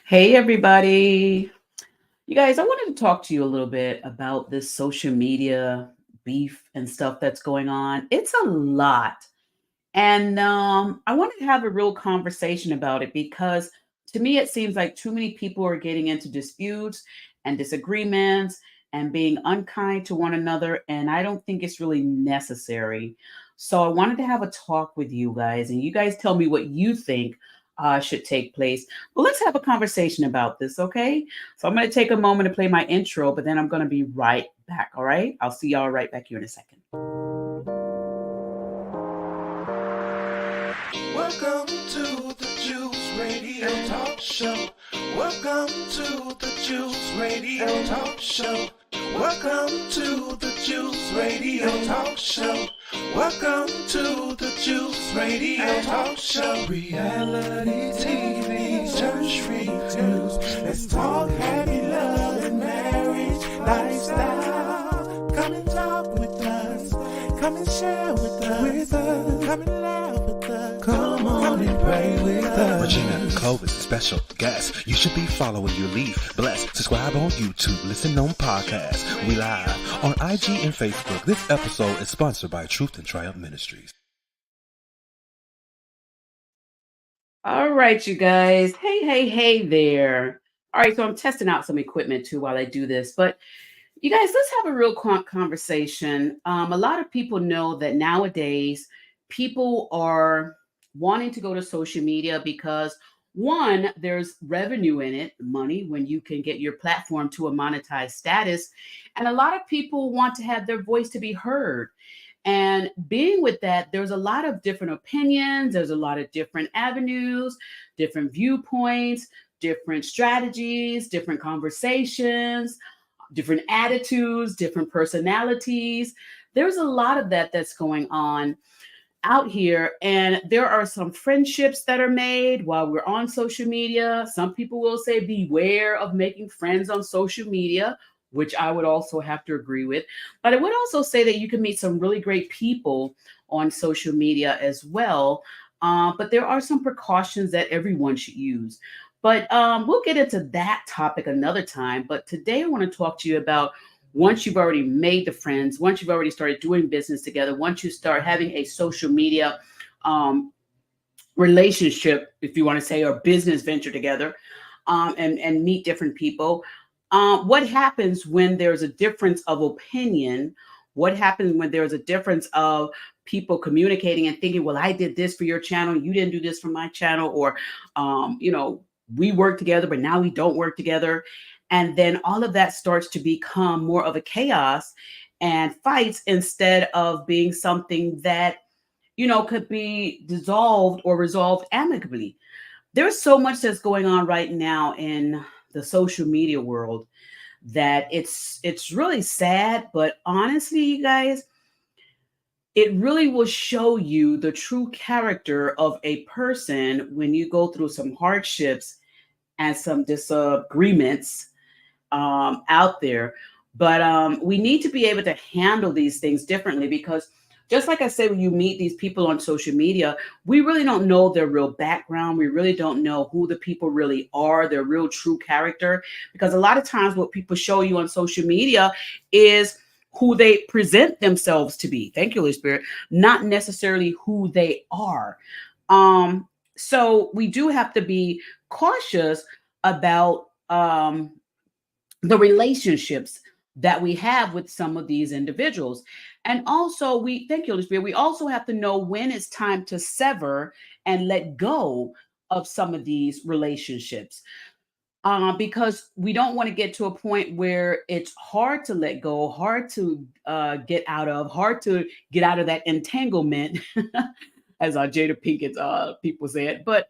Hey, everybody. You guys, I wanted to talk to you a little bit about this social media beef and stuff that's going on. It's a lot. And I wanted to have a real conversation about it because to me, it seems like too many people are getting into disputes and disagreements and being unkind to one another. And I don't think it's really necessary. So I wanted to have a talk with you guys, and you guys tell me what you think should take place. But let's have a conversation about this, okay? So I'm going to take a moment to play my intro, but then I'm going to be right back, all right? I'll see y'all right back here in a second. Welcome to the Juice Radio Talk Show. Welcome to the Juice Radio Talk Show. Welcome to the Juice Radio Talk Show. Welcome to the Juice Radio Talk Show. Reality TV, church reviews. Let's talk happy love and marriage lifestyle. Come and talk with us. Come and share with us. Come and laugh with us. Come on and pray with us. Regina and Clovis, special guests. You should be following your lead. Bless. Subscribe on YouTube. Listen on podcasts. We live on IG and Facebook. This episode is sponsored by Truth and Triumph Ministries. All right, you guys. Hey there. All right, so I'm testing out some equipment too while I do this. But you guys, let's have a real conversation. A lot of people know that nowadays people are wanting to go to social media because one, there's revenue in it, money, when you can get your platform to a monetized status. And a lot of people want to have their voice to be heard. And being with that, there's a lot of different opinions, there's a lot of different avenues, different viewpoints, different strategies, different conversations, different attitudes, different personalities. There's a lot of that that's going on out here. And there are some friendships that are made while we're on social media. Some people will say, beware of making friends on social media, which I would also have to agree with. But I would also say that you can meet some really great people on social media as well. But there are some precautions that everyone should use. But we'll get into that topic another time. But today I want to talk to you about once you've already made the friends, once you've already started doing business together, once you start having a social media relationship, if you want to say, or business venture together, and meet different people. What happens when there's a difference of opinion? What happens when there's a difference of people communicating and thinking, well, I did this for your channel, you didn't do this for my channel, or we work together, but now we don't work together. And then all of that starts to become more of a chaos and fights instead of being something that, could be dissolved or resolved amicably. There's so much that's going on right now in the social media world that it's really sad, but honestly, you guys, it really will show you the true character of a person when you go through some hardships and some disagreements out there. But we need to be able to handle these things differently because just like I said, when you meet these people on social media, we really don't know their real background. We really don't know who the people really are, their real true character. Because a lot of times what people show you on social media is who they present themselves to be. Thank you, Holy Spirit. Not necessarily who they are. So we do have to be cautious about the relationships that we have with some of these individuals. And also, we thank you, Holy Spirit. We also have to know when it's time to sever and let go of some of these relationships. Because we don't want to get to a point where it's hard to let go, hard to hard to get out of that entanglement, as Jada Pinkett's people said. But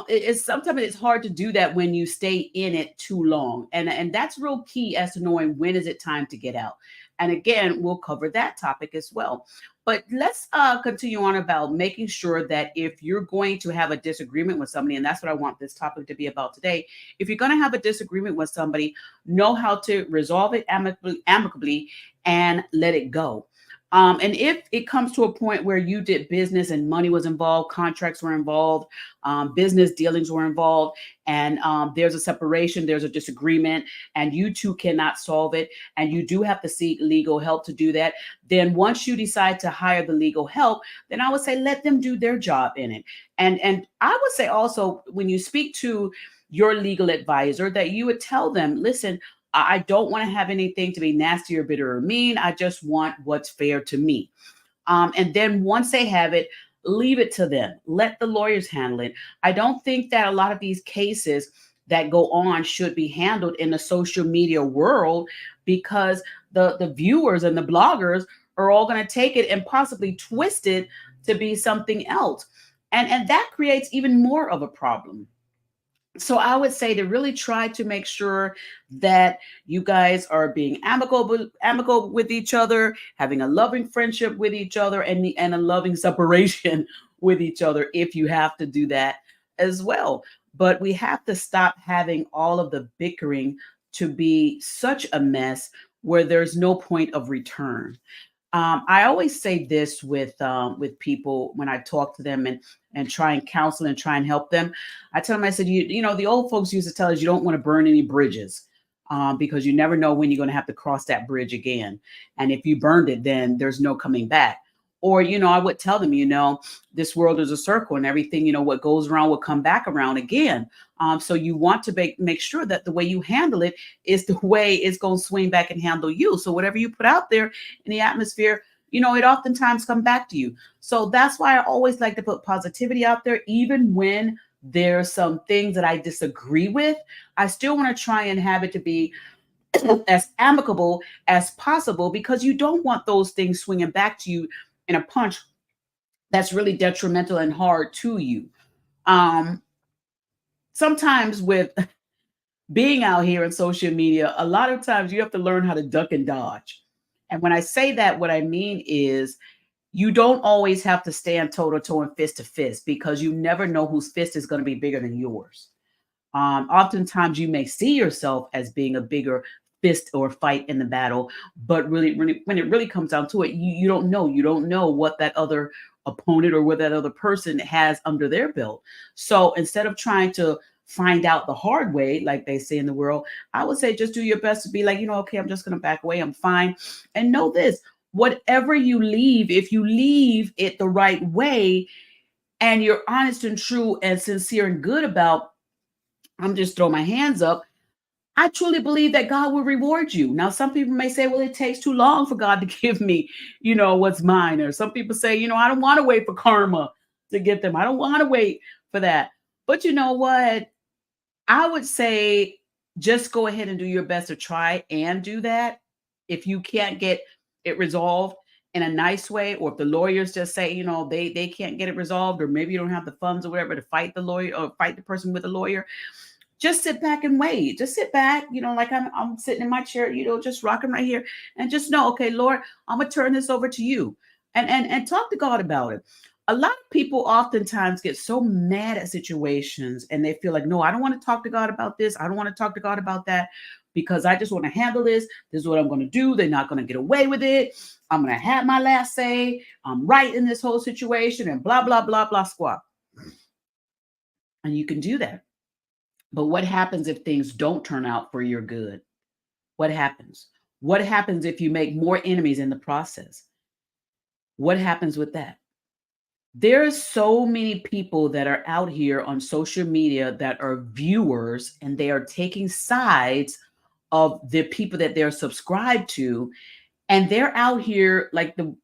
it's sometimes it's hard to do that when you stay in it too long, and that's real key as to knowing when is it time to get out. And again, we'll cover that topic as well. But let's continue on about making sure that if you're going to have a disagreement with somebody, and that's what I want this topic to be about today. If you're going to have a disagreement with somebody, know how to resolve it amicably and let it go. And if it comes to a point where you did business and money was involved, contracts were involved, business dealings were involved, and there's a separation, there's a disagreement, and you two cannot solve it, and you do have to seek legal help to do that, then once you decide to hire the legal help, then I would say let them do their job in it. And I would say also when you speak to your legal advisor that you would tell them, listen, I don't want to have anything to be nasty or bitter or mean. I just want what's fair to me. And then once they have it, leave it to them. Let the lawyers handle it. I don't think that a lot of these cases that go on should be handled in the social media world, because the viewers and the bloggers are all going to take it and possibly twist it to be something else. And that creates even more of a problem. So I would say to really try to make sure that you guys are being amicable with each other, having a loving friendship with each other, and a loving separation with each other if you have to do that as well. But we have to stop having all of the bickering to be such a mess where there's no point of return. I always say this with people when I talk to them and try and counsel and try and help them. I tell them, I said, you know, the old folks used to tell us you don't want to burn any bridges because you never know when you're going to have to cross that bridge again. And if you burned it, then there's no coming back. Or, you know, I would tell them, you know, this world is a circle and everything, you know, what goes around will come back around again. So you want to make sure that the way you handle it is the way it's going to swing back and handle you. So whatever you put out there in the atmosphere, you know, it oftentimes come back to you. So that's why I always like to put positivity out there, even when there's some things that I disagree with. I still want to try and have it to be as amicable as possible, because you don't want those things swinging back to you in a punch that's really detrimental and hard to you. Sometimes with being out here in social media, a lot of times you have to learn how to duck and dodge. And when I say that, what I mean is you don't always have to stand toe to toe and fist to fist, because you never know whose fist is going to be bigger than yours. Oftentimes you may see yourself as being a bigger fist or fight in the battle, but really, when it really comes down to it, you don't know. You don't know what that other opponent or what that other person has under their belt. So instead of trying to find out the hard way, like they say in the world, I would say just do your best to be like, you know, okay, I'm just going to back away. I'm fine. And know this, whatever you leave, if you leave it the right way and you're honest and true and sincere and good about, I'm just throwing my hands up, I truly believe that God will reward you. Now, some people may say, well, it takes too long for God to give me, you know, what's mine. Or some people say, you know, I don't want to wait for karma to get them. I don't want to wait for that. But you know what? I would say just go ahead and do your best to try and do that. If you can't get it resolved in a nice way, or if the lawyers just say, you know, they can't get it resolved, or maybe you don't have the funds or whatever to fight the lawyer or fight the person with a lawyer, just sit back and wait. Just sit back, you know, like I'm sitting in my chair, you know, just rocking right here, and just know, okay, Lord, I'm gonna turn this over to you, and talk to God about it. A lot of people oftentimes get so mad at situations and they feel like, no, I don't want to talk to God about this. I don't want to talk to God about that, because I just want to handle this. This is what I'm going to do. They're not going to get away with it. I'm going to have my last say. I'm right in this whole situation, and blah, blah, blah, blah, squat. And you can do that. But what happens if things don't turn out for your good? What happens? What happens if you make more enemies in the process? What happens with that? There's so many people that are out here on social media that are viewers, and they are taking sides of the people that they're subscribed to. And they're out here, like the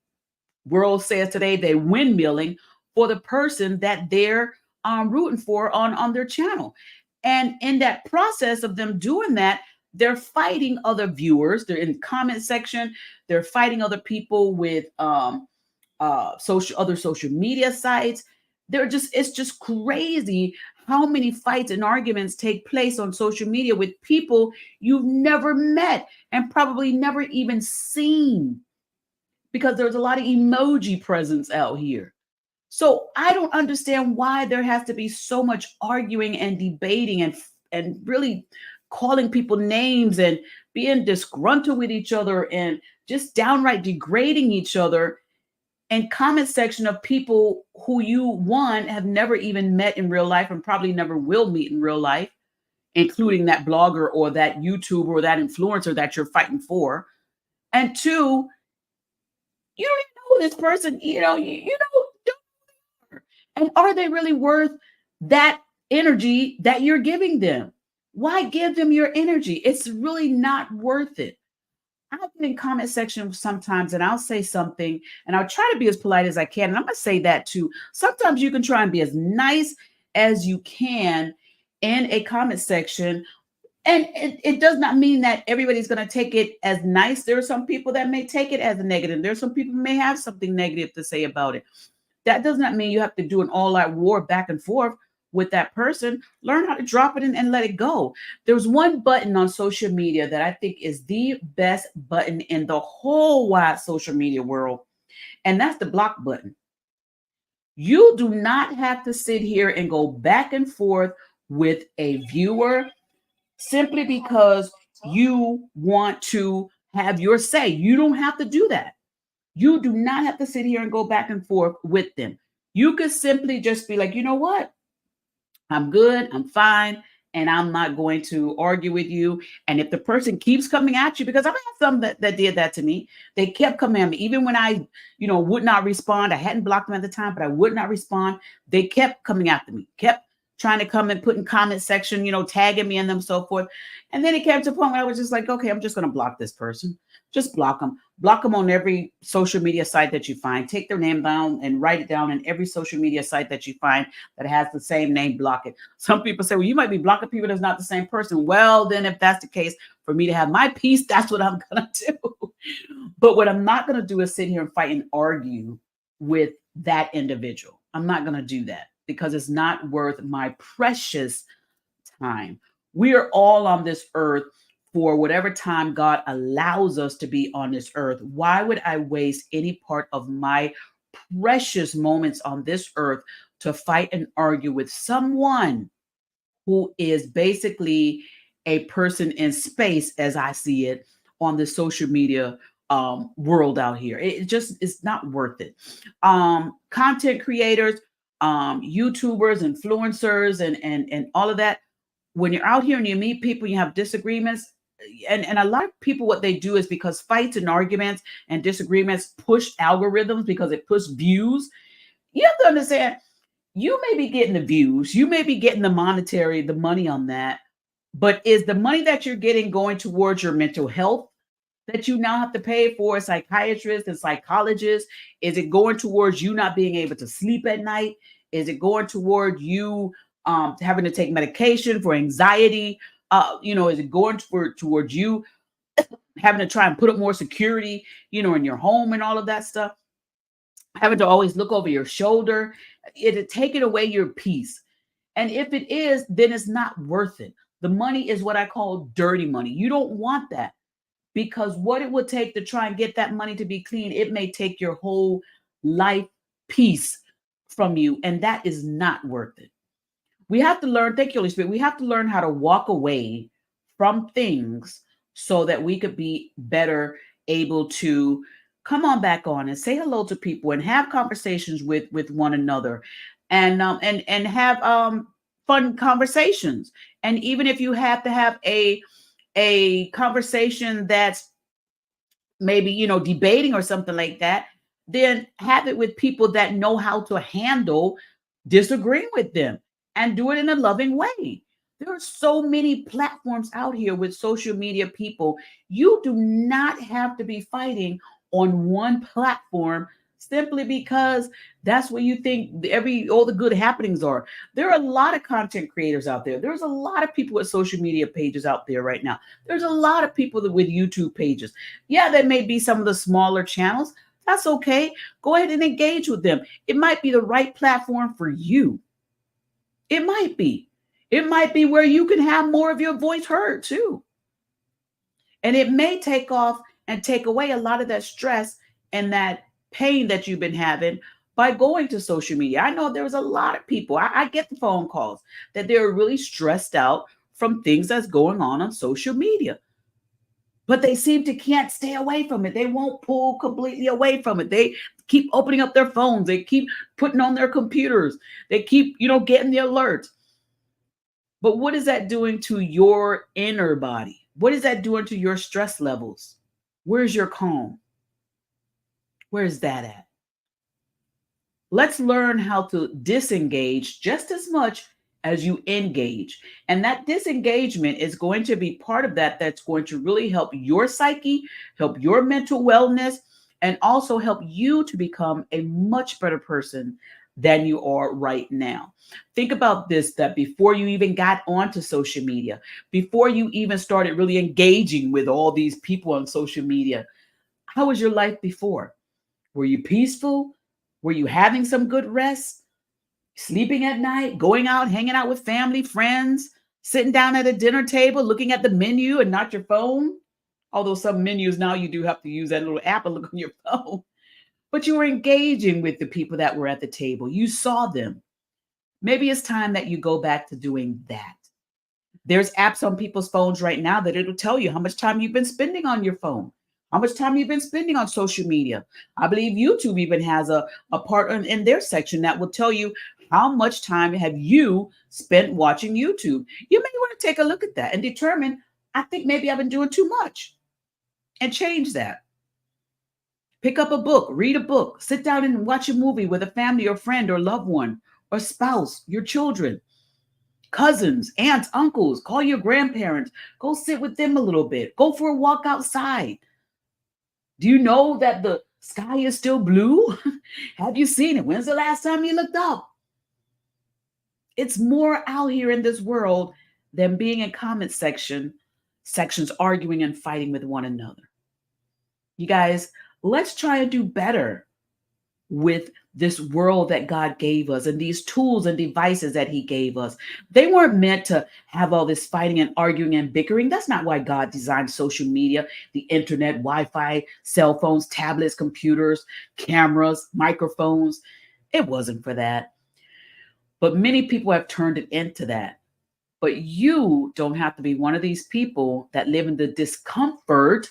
world says today, they windmilling for the person that they're rooting for on their channel. And in that process of them doing that, they're fighting other viewers. They're in the comment section. They're fighting other people with other social media sites. It's just crazy how many fights and arguments take place on social media with people you've never met and probably never even seen, because there's a lot of emoji presence out here. So I don't understand why there has to be so much arguing and debating and really calling people names and being disgruntled with each other and just downright degrading each other and comment section of people who you, one, have never even met in real life and probably never will meet in real life, including that blogger or that YouTuber or that influencer that you're fighting for. And two, you don't even know this person, you don't. And are they really worth that energy that you're giving them? Why give them your energy? It's really not worth it. I've been in comment section sometimes and I'll say something and I'll try to be as polite as I can. And I'm going to say that too. Sometimes you can try and be as nice as you can in a comment section. And it does not mean that everybody's going to take it as nice. There are some people that may take it as a negative. There are some people who may have something negative to say about it. That does not mean you have to do an all-out war back and forth with that person. Learn how to drop it and let it go. There's one button on social media that I think is the best button in the whole wide social media world, and that's the block button. You do not have to sit here and go back and forth with a viewer simply because you want to have your say. You don't have to do that. You do not have to sit here and go back and forth with them. You could simply just be like, you know what? I'm good, I'm fine, and I'm not going to argue with you. And if the person keeps coming at you, because I've had some that did that to me, they kept coming at me. Even when I, would not respond, I hadn't blocked them at the time, but I would not respond. They kept coming after me, kept trying to come and put in comment section, tagging me and them, so forth. And then it came to a point where I was just like, okay, I'm just going to block this person. Just block them. Block them on every social media site that you find. Take their name down and write it down in every social media site that you find that has the same name, block it. Some people say, well, you might be blocking people that's not the same person. Well, then if that's the case, for me to have my peace, that's what I'm going to do. But what I'm not going to do is sit here and fight and argue with that individual. I'm not going to do that because it's not worth my precious time. We are all on this earth for whatever time God allows us to be on this earth. Why would I waste any part of my precious moments on this earth to fight and argue with someone who is basically a person in space, as I see it, on the social media world out here? It just is not worth it. Content creators, YouTubers, influencers, and all of that. When you're out here and you meet people, you have disagreements. And a lot of people, what they do is because fights and arguments and disagreements push algorithms because it pushes views. You have to understand, you may be getting the views, you may be getting the money on that, but is the money that you're getting going towards your mental health that you now have to pay for a psychiatrist and psychologist? Is it going towards you not being able to sleep at night? Is it going toward you having to take medication for anxiety? Is it going towards you having to try and put up more security, in your home and all of that stuff? Having to always look over your shoulder. It'll take away your peace. And if it is, then it's not worth it. The money is what I call dirty money. You don't want that, because what it would take to try and get that money to be clean, it may take your whole life peace from you. And that is not worth it. We have to learn, thank you, Holy Spirit, we have to learn how to walk away from things so that we could be better able to come on back on and say hello to people and have conversations with one another and have fun conversations. And even if you have to have a conversation that's maybe, debating or something like that, then have it with people that know how to handle disagreeing with them. And do it in a loving way. There are so many platforms out here with social media people. You do not have to be fighting on one platform simply because that's where you think all the good happenings are. There are a lot of content creators out there. There's a lot of people with social media pages out there right now. There's a lot of people with YouTube pages. Yeah, there may be some of the smaller channels. That's okay. Go ahead and engage with them. It might be the right platform for you. It might be. It might be where you can have more of your voice heard too. And it may take off and take away a lot of that stress and that pain that you've been having by going to social media. I know there's a lot of people, I get the phone calls that they're really stressed out from things that's going on social media. but they seem to can't stay away from it. They won't pull completely away from it. They keep opening up their phones. They keep putting on their computers. They keep, getting the alerts. But what is that doing to your inner body? What is that doing to your stress levels? Where's your calm? Where's that at? Let's learn how to disengage just as much as you engage. And that disengagement is going to be part of that. That's going to really help your psyche, help your mental wellness, and also help you to become a much better person than you are right now. Think about this, that before you even got onto social media, before you even started really engaging with all these people on social media, how was your life before? Were you peaceful? Were you having some good rest? Sleeping at night, going out, hanging out with family, friends, sitting down at a dinner table, looking at the menu and not your phone? Although some menus now you do have to use that little app and look on your phone. But you were engaging with the people that were at the table. You saw them. Maybe it's time that you go back to doing that. There's apps on people's phones right now that it'll tell you how much time you've been spending on your phone, how much time you've been spending on social media. I believe YouTube even has a part in their section that will tell you how much time have you spent watching YouTube. You may want to take a look at that and determine, I think maybe I've been doing too much, and change that. Pick up a book, read a book, sit down and watch a movie with a family or friend or loved one or spouse, your children, cousins, aunts, uncles. Call your grandparents. Go sit with them a little bit. Go for a walk outside. Do you know that the sky is still blue? Have you seen it? When's the last time you looked up? It's more out here in this world than being in comment sections arguing and fighting with one another. You guys, let's try and do better with this world that God gave us and these tools and devices that he gave us. They weren't meant to have all this fighting and arguing and bickering. That's not why God designed social media, the internet, Wi-Fi, cell phones, tablets, computers, cameras, microphones. It wasn't for that. But many people have turned it into that. But you don't have to be one of these people that live in the discomfort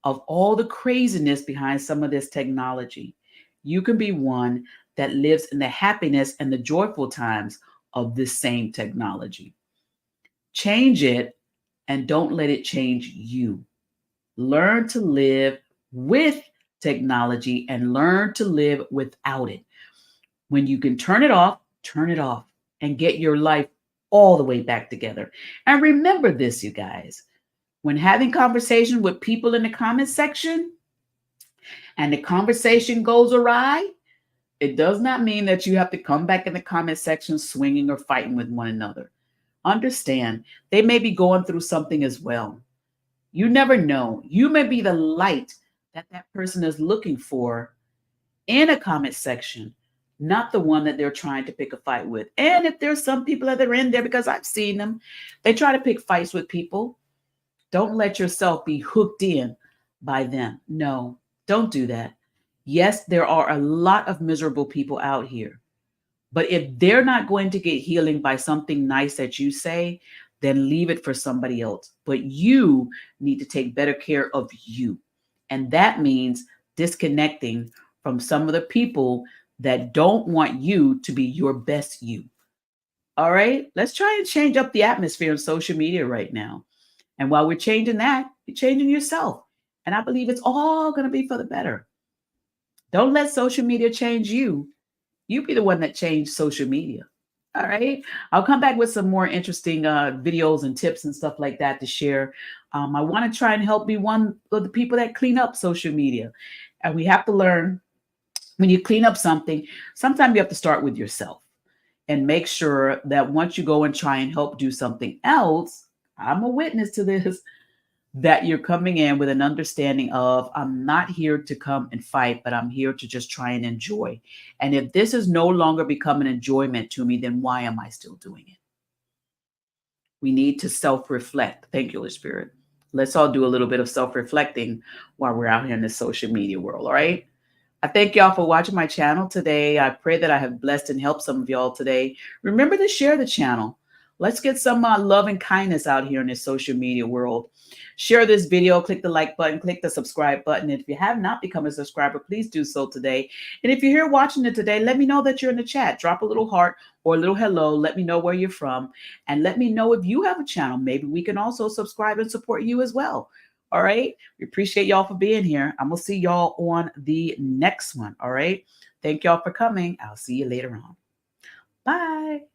of all the craziness behind some of this technology. You can be one that lives in the happiness and the joyful times of this same technology. Change it and don't let it change you. Learn to live with technology and learn to live without it. When you can turn it off and get your life all the way back together. And remember this, you guys, when having conversation with people in the comment section and the conversation goes awry, it does not mean that you have to come back in the comment section swinging or fighting with one another. Understand, they may be going through something as well. You never know. You may be the light that that person is looking for in a comment section, not the one that they're trying to pick a fight with. And if there's some people that are in there, because I've seen them, they try to pick fights with people. Don't let yourself be hooked in by them. No, don't do that. Yes, there are a lot of miserable people out here. But if they're not going to get healing by something nice that you say, then leave it for somebody else. But you need to take better care of you. And that means disconnecting from some of the people that don't want you to be your best you. All right, let's try and change up the atmosphere on social media right now. And while we're changing that, you're changing yourself. And I believe it's all going to be for the better. Don't let social media change you. You be the one that changed social media. All right. I'll come back with some more interesting videos and tips and stuff like that to share. I want to try and help be one of the people that clean up social media. And we have to learn, when you clean up something, sometimes you have to start with yourself and make sure that once you go and try and help do something else, I'm a witness to this, that you're coming in with an understanding of, I'm not here to come and fight, but I'm here to just try and enjoy. And if this is no longer becoming enjoyment to me, then why am I still doing it? We need to self-reflect. Thank you, Holy Spirit. Let's all do a little bit of self-reflecting while we're out here in the social media world, all right? I thank y'all for watching my channel today. I pray that I have blessed and helped some of y'all today. Remember to share the channel. Let's get some love and kindness out here in this social media world. Share this video, click the like button, click the subscribe button. And if you have not become a subscriber, please do so today. And if you're here watching it today, let me know that you're in the chat. Drop a little heart or a little hello. Let me know where you're from. And let me know if you have a channel. Maybe we can also subscribe and support you as well. All right. We appreciate y'all for being here. I'm going to see y'all on the next one. All right. Thank y'all for coming. I'll see you later on. Bye.